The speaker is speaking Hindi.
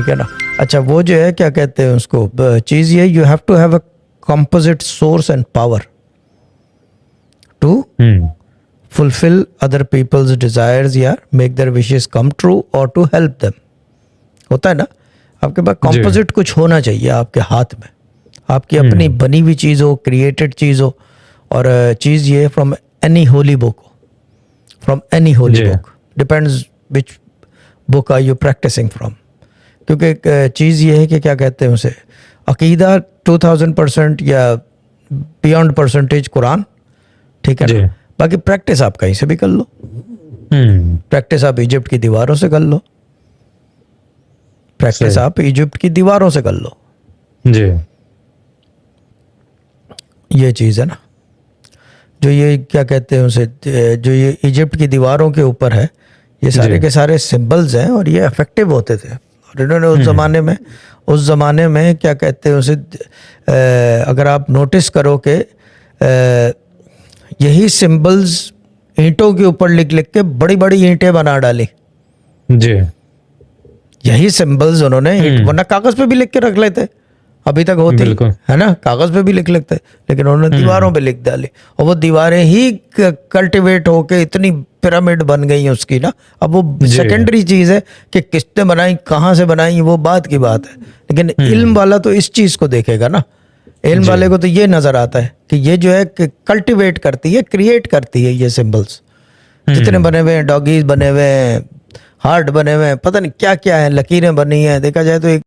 ठीक है ना। अच्छा वो जो है क्या कहते हैं उसको, चीज़ ये, you have to have a composite source and power to fulfill other people's desires या make their wishes come true or to help them। होता है ना, आपके पास composite कुछ होना चाहिए आपके हाथ में, आपकी अपनी बनी हुई चीज़ हो, क्रिएटेड चीज़ हो, और चीज़ ये फ्रॉम एनी होली बुक हो, from any holy book, depends which book are you practicing from. क्योंकि चीज़ ये है कि क्या कहते हैं उसे, अकीदा 2000% या बियॉन्ड परसेंटेज कुरान, ठीक है ना। बाकी प्रैक्टिस आप कहीं से भी कर लो, प्रैक्टिस आप इजिप्ट की दीवारों से कर लो, प्रैक्टिस आप इजिप्ट की दीवारों से कर लो जी। ये चीज़ है ना, जो ये क्या कहते हैं उसे, जो ये इजिप्ट की दीवारों के ऊपर है, ये सारे के सारे सिंबल्स हैं और ये इफेक्टिव होते थे। और इन्होंने उस ज़माने में क्या कहते हैं उसे, अगर आप नोटिस करो कि यही सिंबल्स ईंटों के ऊपर लिख लिख के बड़ी बड़ी ईंटें बना डाली जी। यही सिंबल्स उन्होंने, वरना कागज़ पे भी लिख के रख लेते, अभी तक होती है ना, कागज़ पे भी लिख लेते, लेकिन उन्होंने दीवारों पे लिख डाली, और वो दीवारें ही कल्टीवेट होके इतनी पिरामिड बन गई है उसकी ना। अब वो सेकेंडरी चीज़ है कि किसने बनाई, कहाँ से बनाई, वो बात की बात है, लेकिन इल्म वाला तो इस चीज़ को देखेगा ना। इल्म वाले को तो ये नज़र आता है कि ये जो है कल्टीवेट करती है, क्रिएट करती है ये सिंबल्स, जितने बने हुए हैं, डॉगीज बने हुए हैं, हार्ट बने हुए हैं, पता नहीं क्या क्या है, लकीरें बनी हैं, देखा जाए तो एक